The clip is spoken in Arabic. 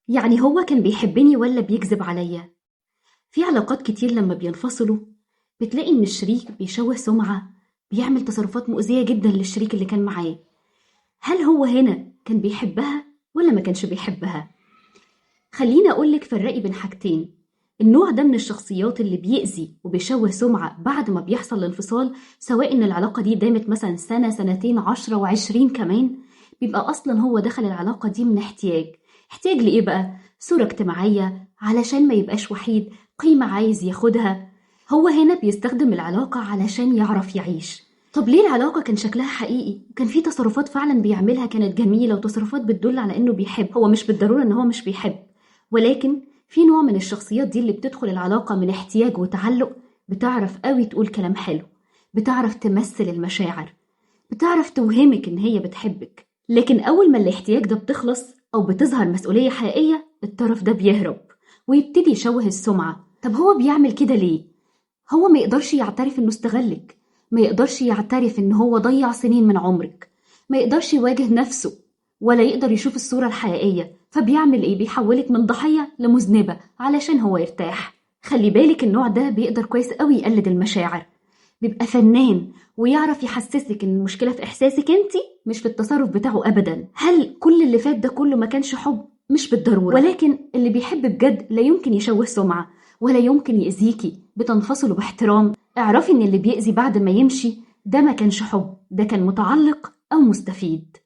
يعني هو كان بيحبني ولا بيكذب عليا؟ في علاقات كتير لما بينفصلوا بتلاقي إن الشريك بيشوه سمعة، بيعمل تصرفات مؤذية جدا للشريك اللي كان معاه. هل هو هنا كان بيحبها ولا ما كانش بيحبها؟ خليني أقولك فرقي بين حاجتين. النوع ده من الشخصيات اللي بيأذي وبيشوه سمعة بعد ما بيحصل الانفصال، سواء إن العلاقة دي دامت مثلا سنة سنتين 10 و20 كمان، بيبقى أصلا هو دخل العلاقة دي من احتياج لإيه بقى؟ صورة اجتماعية، علشان ما يبقاش وحيد، قيمة عايز ياخدها. هو هنا بيستخدم العلاقة علشان يعرف يعيش. طب ليه العلاقة كان شكلها حقيقي وكان في تصرفات فعلا بيعملها كانت جميلة وتصرفات بتدل على إنه بيحب؟ هو مش بالضرورة إن هو مش بيحب، ولكن في نوع من الشخصيات دي اللي بتدخل العلاقة من احتياج وتعلق، بتعرف قوي تقول كلام حلو، بتعرف تمثل المشاعر، بتعرف توهمك إن هي بتحبك. لكن أول ما الاحتياج ده بتخلص أو بتظهر مسؤولية حقيقية، الطرف ده بيهرب ويبتدي يشوه السمعة. طب هو بيعمل كده ليه؟ هو ما يقدرش يعترف إنه استغلك، ما يقدرش يعترف إن هو ضيع سنين من عمرك، ما يقدرش يواجه نفسه، ولا يقدر يشوف الصورة الحقيقية. فبيعمل إيه؟ بيحولك من ضحية لمذنبة علشان هو يرتاح. خلي بالك النوع ده بيقدر كويس قوي يقلد المشاعر، بيبقى فنان ويعرف يحسسك إن المشكلة في إحساسك أنتي، مش في التصرف بتاعه أبدا. هل كل اللي فات ده كله ما كانش حب؟ مش بالضرورة، ولكن اللي بيحب بجد لا يمكن يشوه سمعة ولا يمكن يأذيكي. بتنفصلوا باحترام. اعرفي إن اللي بيأذي بعد ما يمشي ده ما كانش حب، ده كان متعلق أو مستفيد.